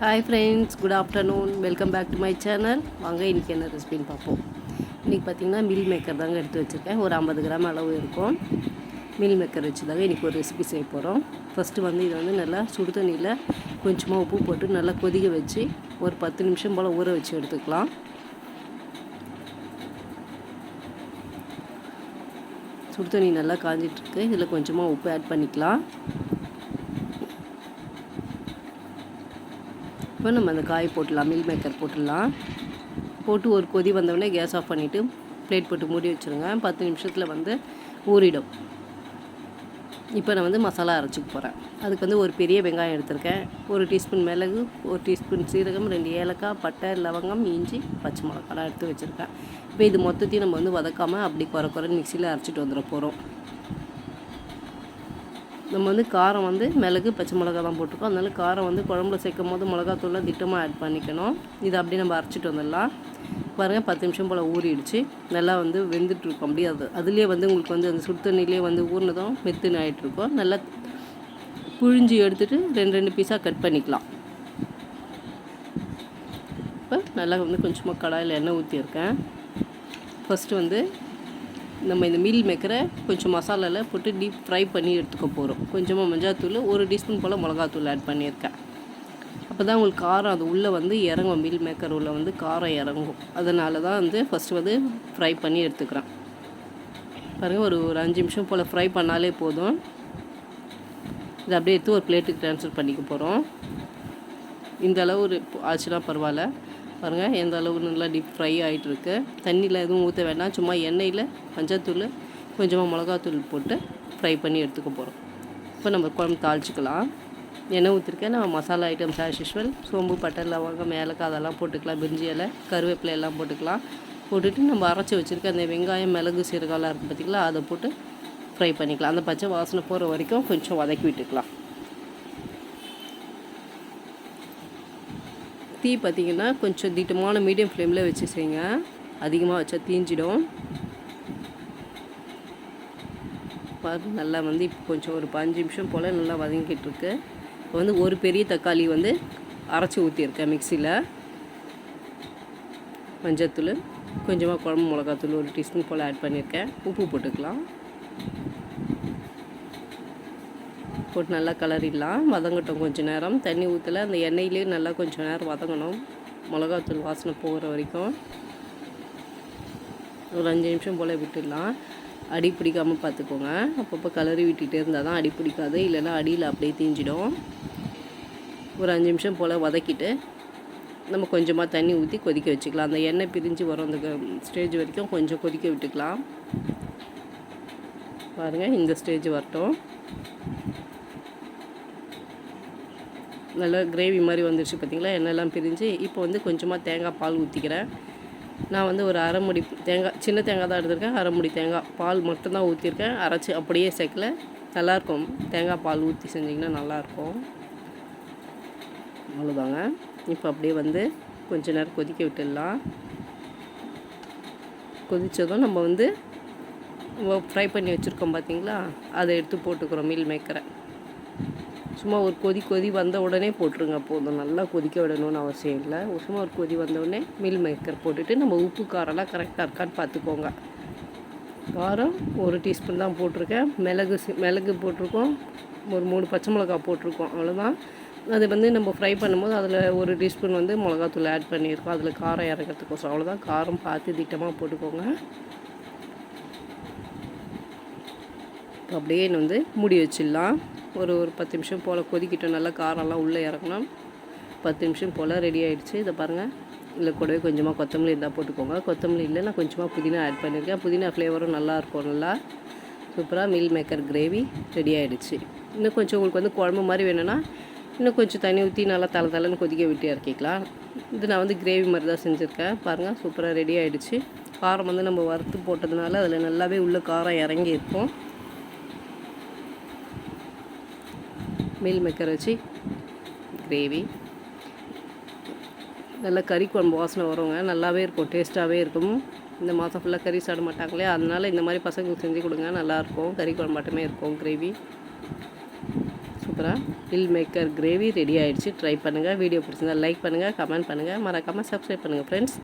Hi friends, good afternoon. Welcome back to my channel. வாங்க இன்றைக்கி என்ன ரெசிபின்னு பார்ப்போம். இன்றைக்கி பார்த்திங்கன்னா மீல் மேக்கர் தாங்க எடுத்து வச்சுருக்கேன். ஒரு 50 கிராம் அளவு இருக்கும். மீல் மேக்கர் வச்சு தாங்க இன்றைக்கி ஒரு ரெசிபி செய்ய போகிறோம். ஃபஸ்ட்டு இதை நல்லா சுடு தண்ணியில் கொஞ்சமாக உப்பு போட்டு நல்லா கொதிக்க வச்சு ஒரு 10 நிமிஷம் போல் ஊற வச்சு எடுத்துக்கலாம். சுடு தண்ணி நல்லா காஞ்சிட்ருக்கு. இதில் கொஞ்சமாக உப்பு ஆட் பண்ணிக்கலாம். இப்போ நம்ம அந்த காய் போட்டுடலாம். மீல் மேக்கர் போட்டுடலாம். போட்டு ஒரு கொதி வந்தோடனே கேஸ் ஆஃப் பண்ணிவிட்டு பிளேட் போட்டு மூடி வச்சுருங்க. 10 நிமிஷத்தில் ஊறிடும். இப்போ நான் மசாலா அரைச்சிக்க போகிறேன். அதுக்கு ஒரு பெரிய வெங்காயம் எடுத்திருக்கேன். 1 டீஸ்பூன் மிளகு, 1 டீஸ்பூன் சீரகம், 2 ஏலக்காய், பட்டை, லவங்கம், இஞ்சி, பச்சை மிளகாலாம் எடுத்து வச்சுருக்கேன். இப்போ இது மொத்தத்தையும் நம்ம வதக்காமல் அப்படி குறைன்னு மிக்சியில் அரைச்சிட்டு வந்துட போகிறோம். நம்ம காரம் மிளகு, பச்சை மிளகா தான் போட்டிருக்கோம். அதனால காரம் குழம்புல சேர்க்கும் போது மிளகாத்தூள்லாம் திட்டமாக ஆட் பண்ணிக்கணும். இதை அப்படியே நம்ம அரைச்சிட்டு வந்துடலாம். பாருங்கள், 10 நிமிஷம் போல் ஊறிடுச்சு. நல்லா வெந்துட்டுருக்கும். அப்படியே அதுலேயே உங்களுக்கு அந்த சுடு தண்ணியிலே ஊறினதும் மெத்துன்னு ஆகிட்டுருக்கோம். நல்லா புழிஞ்சி எடுத்துகிட்டு 2 பீஸாக கட் பண்ணிக்கலாம். இப்போ நல்லா கொஞ்சமாக கடாயில் எண்ணெய் ஊற்றியிருக்கேன். ஃபஸ்ட்டு நம்ம இந்த மீல் மேக்கரை கொஞ்சம் மசாலாவில் போட்டு டீப் ஃப்ரை பண்ணி எடுத்துக்க போகிறோம். கொஞ்சமாக மஞ்சாத்தூள், 1 டீஸ்பூன் போல் மிளகாத்தூள் ஆட் பண்ணியிருக்கேன். அப்போ தான் உங்களுக்கு காரம் அது உள்ளே இறங்கும். மீல் மேக்கர் உள்ள காரம் இறங்கும். அதனால தான் ஃபஸ்ட்டு ஃப்ரை பண்ணி எடுத்துக்கிறேன். பாருங்கள், ஒரு 5 நிமிஷம் போல் ஃப்ரை பண்ணாலே போதும். இதை அப்படியே எடுத்து ஒரு பிளேட்டுக்கு ட்ரான்ஸ்ஃபர் பண்ணிக்க போகிறோம். இந்த அளவு ஆச்சுன்னா பரவாயில்ல. பாருங்கள், எந்த அளவு நல்லா டீப் ஃப்ரை ஆகிட்டுருக்கு. தண்ணியில் எதுவும் ஊற்ற வேண்டாம். சும்மா எண்ணெயில் மஞ்சத்தூள், கொஞ்சமாக மிளகாத்தூள் போட்டு ஃப்ரை பண்ணி எடுத்துக்க போகிறோம். இப்போ நம்ம குழம்பு தாளிச்சிக்கலாம். எண்ணெய் ஊற்றிருக்கேன். நம்ம மசாலா ஐட்டம்ஸ் ஆஸ் யூஸ்வல் சோம்பு, பட்டை, லவங்கம், ஏலக்காய் அதெல்லாம் போட்டுக்கலாம். பிரிஞ்சி இலை, கருவேப்பிலை எல்லாம் போட்டுக்கலாம். போட்டுட்டு நம்ம அரைச்சி வச்சுருக்க அந்த வெங்காயம், மிளகு, சீரகம்லாம் இருக்குது பார்த்திங்களா, அதை போட்டு ஃப்ரை பண்ணிக்கலாம். அந்த பச்சை வாசனை போகிற வரைக்கும் கொஞ்சம் வதக்கி விட்டுக்கலாம். தீ பார்த்திங்கன்னா கொஞ்சம் திட்டமான மீடியம் ஃப்ளேமில் வச்சு செய்யுங்க. அதிகமாக வச்சா தீஞ்சிடும். பாருங்க, நல்லா இப்போ கொஞ்சம் ஒரு 5 நிமிஷம் போல் நல்லா வதங்கிட்டுருக்கு. இப்போ ஒரு பெரிய தக்காளி அரைச்சி ஊற்றியிருக்கேன் மிக்சியில். மஞ்சத்தூள், கொஞ்சமாக குழம்பு மிளகாத்தூள் 1 டீஸ்பூன் போல் ஆட் பண்ணியிருக்கேன். உப்பு போட்டுக்கலாம். போட்டு நல்லா கலரிடலாம். வதங்கட்டும் கொஞ்சம் நேரம். தண்ணி ஊற்றலை, அந்த எண்ணெயிலே நல்லா கொஞ்சம் நேரம் வதங்கணும். மிளகாத்தூள் வாசனை போகிற வரைக்கும் ஒரு 5 நிமிஷம் போல் விட்டுடலாம். அடி பிடிக்காமல் பார்த்துக்கோங்க. அப்பப்போ கலரி விட்டுகிட்டே இருந்தால் தான் அடி பிடிக்காது. இல்லைன்னா அடியில் அப்படியே தீஞ்சிடும். ஒரு 5 நிமிஷம் போல் வதக்கிட்டு நம்ம கொஞ்சமாக தண்ணி ஊற்றி கொதிக்க வச்சுக்கலாம். அந்த எண்ணெய் பிரிஞ்சு வரும் அந்த ஸ்டேஜ் வரைக்கும் கொஞ்சம் கொதிக்க விட்டுக்கலாம். பாருங்கள், இந்த ஸ்டேஜ் வரட்டும். நல்லா கிரேவி மாதிரி வந்துடுச்சு பார்த்திங்களா, எண்ணெய்லாம் பிரிஞ்சு. இப்போ கொஞ்சமாக தேங்காய் பால் ஊற்றிக்கிறேன். நான் ஒரு அரை முடி தேங்காய், சின்ன தேங்காய் தான் எடுத்திருக்கேன். அரை முடி தேங்காய் பால் மட்டும்தான் ஊற்றிருக்கேன். அரைச்சி அப்படியே சேர்க்கல. நல்லாயிருக்கும். தேங்காய் பால் ஊற்றி செஞ்சிங்கன்னா நல்லாயிருக்கும். அவ்வளோதாங்க. இப்போ அப்படியே கொஞ்ச நேரம் கொதிக்க விட்டுடலாம். கொதித்ததும் நம்ம ஃப்ரை பண்ணி வச்சுருக்கோம் பார்த்திங்களா, அதை எடுத்து போட்டுக்கிறோம் மீல் மேக்கரை. சும்மா ஒரு கொதி வந்த உடனே போட்டுருங்க போதும். நல்லா கொதிக்க விடணும்னு அவசியம் இல்லை. சும்மா ஒரு கொதி வந்த உடனே மீல் மேக்கர் போட்டுட்டு நம்ம உப்பு காரம்லாம் கரெக்டாக இருக்கான்னு பார்த்துக்கோங்க. காரம் 1 டீஸ்பூன் தான் போட்டிருக்கேன். மிளகு போட்டிருக்கோம். ஒரு 3 பச்சை மிளகா போட்டிருக்கோம். அவ்வளோதான். அது நம்ம ஃப்ரை பண்ணும்போது அதில் 1 டீஸ்பூன் மிளகாத்தூள் ஆட் பண்ணியிருக்கோம். அதில் காரம் இறக்கிறதுக்கோசரம். அவ்வளோதான். காரம் பார்த்து திட்டமாக போட்டுக்கோங்க. அப்படியே மூடி வச்சிடலாம். ஒரு 10 நிமிஷம் போல் கொதிக்கிட்டோம். நல்லா காரம்லாம் உள்ளே இறங்கணும். 10 நிமிஷம் போல் ரெடி ஆகிடுச்சு. இதை பாருங்கள். இல்லை கூடவே கொஞ்சமாக கொத்தமல்லி இருந்தால் போட்டுக்கோங்க. கொத்தமல்லி இல்லை, நான் கொஞ்சமாக புதினா ஆட் பண்ணியிருக்கேன். புதினா ஃப்ளேவரும் நல்லாயிருக்கும். நல்லா சூப்பராக மீல் மேக்கர் கிரேவி ரெடி ஆகிடுச்சு. இன்னும் கொஞ்சம் உங்களுக்கு குழம்பு மாதிரி வேணும்னா இன்னும் கொஞ்சம் தண்ணி ஊற்றி நல்லா தலைன்னு கொதிக்க விட்டு இறக்கிக்கலாம். இது நான் கிரேவி மாதிரி தான் செஞ்சுருக்கேன். பாருங்கள், சூப்பராக ரெடி ஆகிடுச்சு. காரம் நம்ம வறுத்து போட்டதுனால அதில் நல்லாவே உள்ள காரம் இறங்கி இருக்கும். மீல் மேக்கர் வச்சு கிரேவி நல்லா கறி குழம்பு வாசனை வருங்க. நல்லாவே இருக்கும். டேஸ்ட்டாகவே இருக்கும். இந்த மாதம் ஃபுல்லாக கறி சாப்பிட மாட்டாங்களே, அதனால் இந்த மாதிரி பசங்களுக்கு செஞ்சு கொடுங்க. நல்லாயிருக்கும். கறி குழம்பு மட்டுமே இருக்கும் கிரேவி. சூப்பராக மில் மேக்கர் கிரேவி ரெடி ஆகிடுச்சு. ட்ரை பண்ணுங்கள். வீடியோ பிடிச்சிருந்தா லைக் பண்ணுங்கள், கமெண்ட் பண்ணுங்கள், மறக்காமல் சப்ஸ்கிரைப் பண்ணுங்கள் ஃப்ரெண்ட்ஸ்.